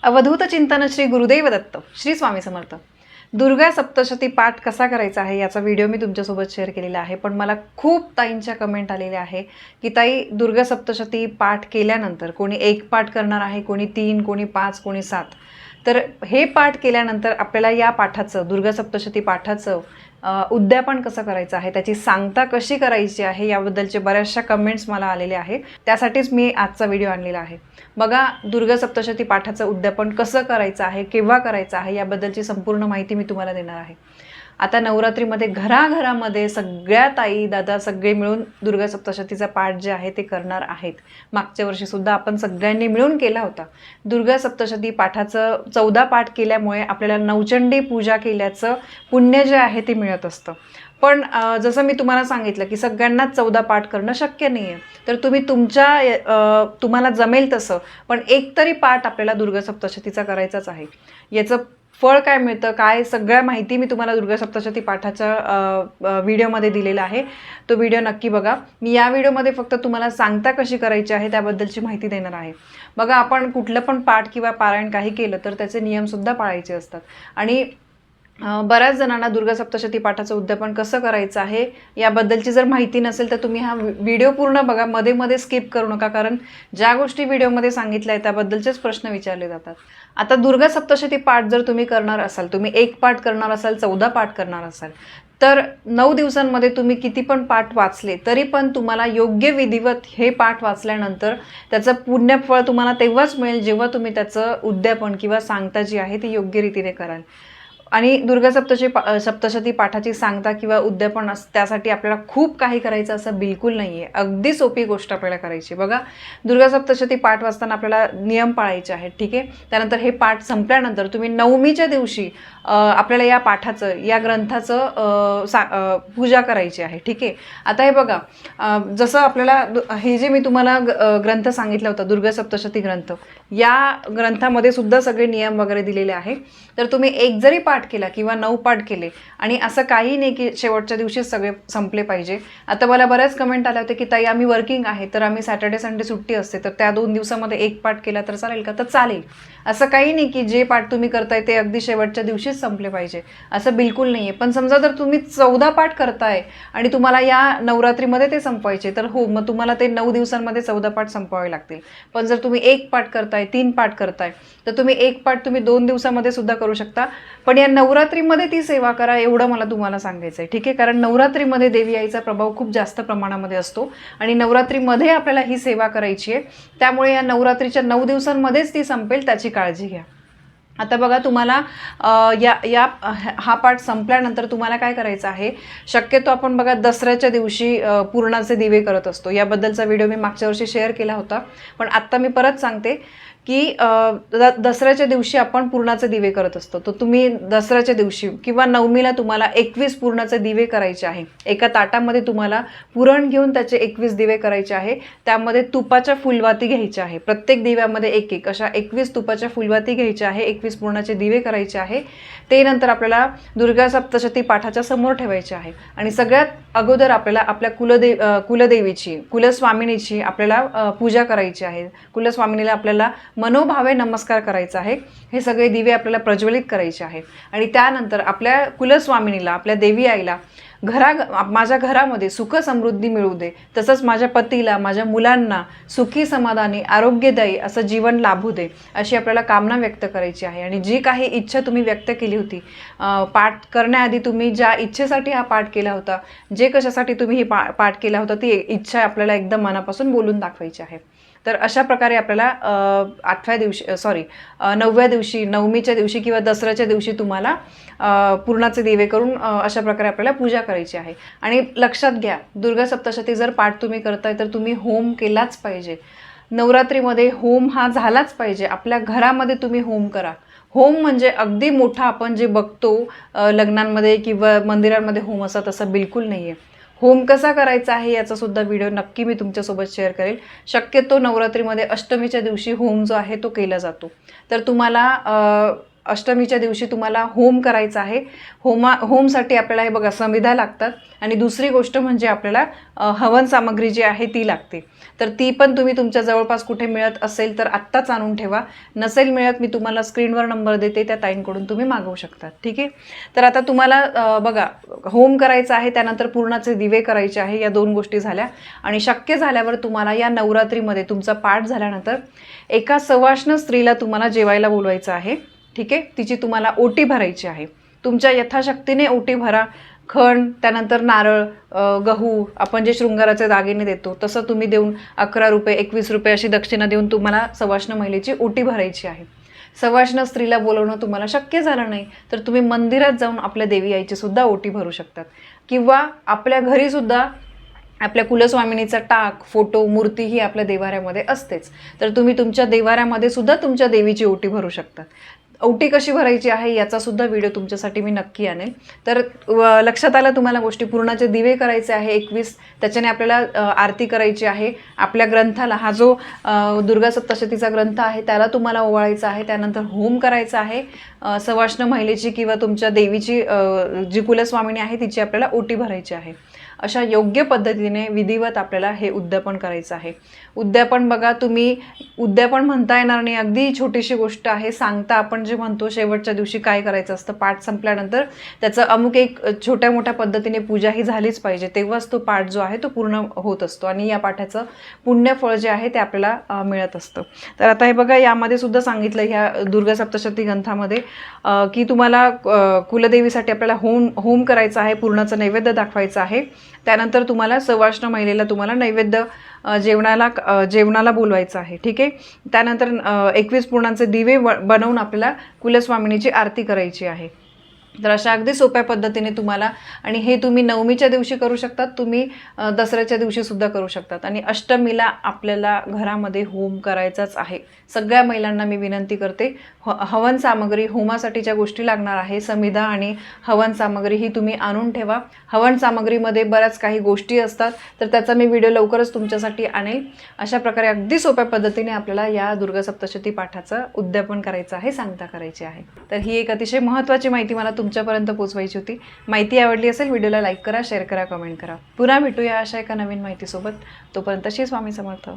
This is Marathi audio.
अवधूत चिंतन श्री गुरुदेव दत्त श्री स्वामी समर्थ। दुर्गा सप्तशती पाठ कसा करायचा आहे याचा व्हिडिओ मी तुमच्यासोबत शेअर केलेला आहे, पण मला खूप ताईंच्या कमेंट आलेल्या आहे की ताई दुर्गा सप्तशती पाठ केल्यानंतर कोणी 1 पाठ करणार आहे, कोणी 3, कोणी 5, कोणी 7। तर हे पाठ केल्यानंतर आपल्याला या पाठाचं दुर्गा सप्तशती पाठाचं उद्यापन कसं करायचं आहे, त्याची सांगता कशी करायची आहे याबद्दलचे बऱ्याचशा कमेंट्स मला आलेले आहे। त्यासाठीच मी आजचा व्हिडिओ आणलेला आहे। बघा, दुर्गा सप्तशती पाठाचं उद्यापन कसं करायचं आहे, केव्हा करायचं आहे याबद्दलची संपूर्ण माहिती मी तुम्हाला देणार आहे। आता नवरात्रीमध्ये घराघरामध्ये सगळ्या ताई दादा सगळे मिळून दुर्गा सप्तशतीचा पाठ जे आहे ते करणार आहेत। मागच्या वर्षी सुद्धा आपण सगळ्यांनी मिळून केला होता। दुर्गा सप्तशती पाठाचं 14 पाठ केल्यामुळे आपल्याला नवचंडी पूजा केल्याचं पुण्य जे आहे ते मिळत असतं। पण जसं मी तुम्हाला सांगितलं की सगळ्यांनाच 14 पाठ करणं शक्य नाही आहे, तर तुम्ही तुम्हाला जमेल तसं पण एक तरी पाठ आपल्याला दुर्गा सप्तशतीचा करायचाच आहे। याचं फळ काय मिळतं, काय सगळ्या माहिती मी तुम्हाला दुर्गा सप्तशती पाठाच्या व्हिडिओमध्ये दिलेला आहे। तो व्हिडिओ नक्की बघा। मी या व्हिडिओमध्ये फक्त तुम्हाला सांगता कशी करायची आहे त्याबद्दलची माहिती देणार आहे। बघा, आपण कुठलं पण पाठ किंवा पारायण काही केलं तर त्याचे नियमसुद्धा पाळायचे असतात आणि बऱ्याच जणांना दुर्गा सप्तशती पाठाचं उद्यापन कसं करायचं आहे याबद्दलची जर माहिती नसेल तर तुम्ही हा व्हिडिओ पूर्ण बघा, मध्ये मध्ये स्किप करू नका, कारण ज्या गोष्टी व्हिडिओमध्ये सांगितल्या आहेत त्याबद्दलचेच प्रश्न विचारले जातात। आता दुर्गा सप्तशती पाठ जर तुम्ही करणार असाल, तुम्ही 1 पाठ करणार असाल, 14 पाठ करणार असाल, तर 9 दिवसांमध्ये तुम्ही किती पण पाठ वाचले तरी पण तुम्हाला योग्य विधिवत हे पाठ वाचल्यानंतर त्याचं पुण्यफळ तुम्हाला तेव्हाच मिळेल जेव्हा तुम्ही त्याचं उद्यापन किंवा सांगता जी आहे ती योग्य रीतीने कराल। आणि दुर्गा सप्तशती पाठाची सांगता किंवा उद्यापन त्यासाठी आपल्याला खूप काही करायचं असं बिलकुल नाही आहे। अगदी सोपी गोष्ट आपल्याला करायची। बघा, दुर्गा सप्तशती पाठ वाचताना आपल्याला नियम पाळायचे आहेत, ठीक आहे। त्यानंतर हे पाठ संपल्यानंतर तुम्ही नवमीच्या दिवशी आपल्याला या पाठाचं, या ग्रंथाचं पूजा करायची आहे, ठीक आहे। आता हे बघा, जसं आपल्याला हे जे मी तुम्हाला ग्रंथ सांगितला होता दुर्गा सप्तशती ग्रंथ, या ग्रंथामध्ये सुद्धा सगळे नियम वगैरे दिलेले आहे। तर तुम्ही 1 जरी पाठ केला किंवा 9 पाठ केले आणि असं काही नाही की शेवटच्या दिवशीच सगळे संपले पाहिजे। आता मला बऱ्याच कमेंट आल्या होत्या की ताई आम्ही वर्किंग आहे, तर आम्ही सॅटर्डे संडे सुट्टी असते, तर त्या 2 दिवसामध्ये 1 पाठ केला तर चालेल का? तर चालेल। असं काही नाही की जे पाठ तुम्ही करताय ते अगदी शेवटच्या दिवशीच संपले पाहिजे, असं बिलकुल नाही आहे। पण समजा जर तुम्ही 14 पाठ करताय आणि तुम्हाला या नवरात्रीमध्ये ते संपवायचे, तर हो, मग तुम्हाला ते 9 दिवसांमध्ये 14 पाठ संपवावे लागतील। पण जर तुम्ही 1 पाठ करताय, 3 पाठ करताय, तर तुम्ही 1 पाठ तुम्ही 2 दिवसामध्ये सुद्धा करू शकता। पण या नवरात्रीमध्ये ती सेवा करा, एवढं मला तुम्हाला सांगायचं आहे, ठीक आहे। कारण नवरात्रीमध्ये देवी आईचा प्रभाव खूप जास्त प्रमाणामध्ये असतो आणि नवरात्रीमध्ये आपल्याला ही सेवा करायची आहे, त्यामुळे या नवरात्रीच्या 9 दिवसांमध्येच ती संपेल त्याची काळजी घ्या। आता बघा, तुम्हाला हा पाठ संपल्यानंतर तुम्हाला काय करायचं आहे, शक्यतो आपण बघा दसऱ्याच्या दिवशी पुरणाचे दिवे करत असतो। याबद्दलचा व्हिडिओ मी मागच्या वर्षी शेअर केला होता, पण आत्ता मी परत सांगते की दसऱ्याच्या दिवशी आपण पुरणाचे दिवे करत असतो। तर तुम्ही दसऱ्याच्या दिवशी किंवा नवमीला तुम्हाला 21 पुरणाचे दिवे करायचे आहे। एका ताटामध्ये तुम्हाला पुरण घेऊन त्याचे 21 दिवे करायचे आहे। त्यामध्ये तुपाच्या फुलवाती घ्यायच्या आहे, प्रत्येक दिव्यामध्ये 1-1 अशा 21 तुपाच्या फुलवाती घ्यायच्या आहे, 21 पुरणाचे दिवे करायचे आहे। ते नंतर आपल्याला दुर्गा सप्तशती पाठाच्या समोर ठेवायचे आहे आणि सगळ्यात अगोदर आपल्याला आपल्या कुलदेवीची, कुलस्वामिनीची आपल्याला पूजा करायची आहे। कुलस्वामिनीला आपल्याला मनोभावे नमस्कार करायचा आहे। हे सगळे दिवे आपल्याला प्रज्वलित करायचे आहे आणि त्यानंतर आपल्या कुलस्वामिनीला, आपल्या देवी आईला माझ्या घरामध्ये सुख समृद्धी मिळू दे, तसंच माझ्या पतीला, माझ्या मुलांना सुखी समाधानी आरोग्यदायी असं जीवन लाभू दे, अशी आपल्याला कामना व्यक्त करायची आहे। आणि जी काही इच्छा तुम्ही व्यक्त केली होती पाठ करण्याआधी, तुम्ही ज्या इच्छेसाठी हा पाठ केला होता, जे कशासाठी तुम्ही ही पाठ केला होता, ती इच्छा आपल्याला एकदम मनापासून बोलून दाखवायची आहे। तर अशा प्रकारे आपल्याला 9व्या दिवशी, नवमीच्या दिवशी किंवा दसऱ्याच्या दिवशी तुम्हाला पुरणाचे दिवे करून अशा प्रकारे आपल्याला पूजा करायची आहे। आणि लक्षात घ्या, दुर्गा सप्तशती जर पाठ तुम्ही करताय तर तुम्ही होम केलाच पाहिजे। नवरात्रीमध्ये होम हा झालाच पाहिजे। आपल्या घरामध्ये तुम्ही होम करा। होम म्हणजे अगदी मोठा आपण जे बघतो लग्नांमध्ये किंवा मंदिरांमध्ये होम असतात, तसं बिलकुल नाही आहे। होम कसा करायचा आहे याचा सुद्धा व्हिडिओ नक्की मी तुमच्यासोबत शेअर करेल। शक्यतो नवरात्रीमध्ये अष्टमीच्या दिवशी होम जो आहे तो केला जातो। तर तुम्हाला अष्टमीच्या दिवशी तुम्हाला होम करायचा आहे. होमसाठी आपल्याला हे बघा समिधा लागतात आणि दुसरी गोष्ट म्हणजे आपल्याला हवन सामग्री जी आहे ती लागते. तर ती पण तुम्ही तुमच्या जवळपास कुठे मिळत असेल तर आत्ताच आणून ठेवा. नसेल मिळत मी तुम्हाला स्क्रीनवर नंबर देते, त्या ताईंकडून तुम्ही मागवू शकता. ठीक आहे. तर आता तुम्हाला बघा होम करायचा आहे, त्यानंतर पूर्णाचे दिवे करायचे आहे. या 2 गोष्टी झाल्या. आणि शक्य झाल्यावर तुम्हाला या नवरात्रीमध्ये तुमचा पाठ झाल्यानंतर एका सवाष्ण स्त्रीला तुम्हाला जेवायला बोलवायचं आहे. ठीक आहे. तिची तुम्हाला ओटी भरायची आहे. तुमच्या यथाशक्तीने ओटी भरा. खण, त्यानंतर नारळ, गहू, आपण जे शृंगाराचे दागिने देतो तसं तुम्ही देऊन 11 रुपये 21 रुपये अशी दक्षिणा देऊन तुम्हाला सवाष्ण महिलेची ओटी भरायची आहे. सवाष्ण स्त्रीला बोलवणं तुम्हाला शक्य झालं नाही तर तुम्ही मंदिरात जाऊन आपल्या देवी आईची सुद्धा ओटी भरू शकतात. किंवा आपल्या घरी सुद्धा आपल्या कुलस्वामिनीचा टाक, फोटो, मूर्ती ही आपल्या देवाऱ्यामध्ये असतेच. तर तुम्ही तुमच्या देवाऱ्यामध्ये सुद्धा तुमच्या देवीची ओटी भरू शकता. ओटी कशी भरायची आहे याचा सुद्धा व्हिडिओ तुमच्यासाठी मी नक्की आणेल. तर लक्षात आलं तुम्हाला गोष्टी. पूर्णाचे दिवे करायचे आहे 21, त्याच्याने आपल्याला आरती करायची आहे. आपल्या ग्रंथाला हा जो दुर्गा सप्तशतीचा ग्रंथ आहे त्याला तुम्हाला ओवाळायचा आहे. त्यानंतर होम करायचा आहे. सवाष्ण महिलेची किंवा तुमच्या देवीची जी कुलस्वामिनी आहे तिची आपल्याला ओटी भरायची आहे. अशा योग्य पद्धतीने विधिवत आपल्याला हे उद्यापन करायचं आहे. उद्यापन बघा, तुम्ही उद्यापन म्हणता येणार नाही, अगदी छोटीशी गोष्ट आहे. सांगता आपण जे म्हणतो शेवटच्या दिवशी काय करायचं असतं, पाठ संपल्यानंतर त्याचं अमुक एक छोट्या मोठ्या पद्धतीने पूजा ही झालीच पाहिजे, तेव्हाच तो पाठ जो आहे तो पूर्ण होत असतो आणि या पाठाचं पुण्यफळ जे आहे ते आपल्याला मिळत असतं. तर आता हे बघा, यामध्ये सुद्धा सांगितलं ह्या दुर्गा सप्तशती ग्रंथामध्ये की तुम्हाला कुलदेवीसाठी आपल्याला होम करायचा आहे, पूर्णाचं नैवेद्य दाखवायचं आहे. त्यानंतर तुम्हाला सवाष्ण महिलेला तुम्हाला नैवेद्य जेवणाला बोलवायचं आहे. ठीक आहे. त्यानंतर 21 पूर्णांचे दिवे बनवून आपल्याला कुलस्वामिनीची आरती करायची आहे. तर अशा अगदी सोप्या पद्धतीने तुम्हाला, आणि हे तुम्ही नवमीच्या दिवशी करू शकतात, तुम्ही दसऱ्याच्या दिवशी सुद्धा करू शकतात. आणि अष्टमीला आपल्याला घरामध्ये होम करायचाच आहे. सगळ्या महिलांना मी विनंती करते, हवन सामग्री, होमासाठीच्या गोष्टी लागणार आहे, समिधा आणि हवन सामग्री ही तुम्ही आणून ठेवा. हवन सामग्रीमध्ये बऱ्याच काही गोष्टी असतात, तर त्याचा मी व्हिडिओ लवकरच तुमच्यासाठी आणेल. अशा प्रकारे अगदी सोप्या पद्धतीने आपल्याला या दुर्गा सप्तशती पाठाचं उद्यापन करायचं आहे, सांगता करायची आहे. तर ही एक अतिशय महत्त्वाची माहिती मला तुमच्यापर्यंत पोहोचवायची होती. माहिती आवडली असेल व्हिडिओला लाईक करा, शेअर करा, कमेंट करा. पुन्हा भेटूया अशा एका नवीन माहितीसोबत. तोपर्यंत श्री स्वामी समर्थ.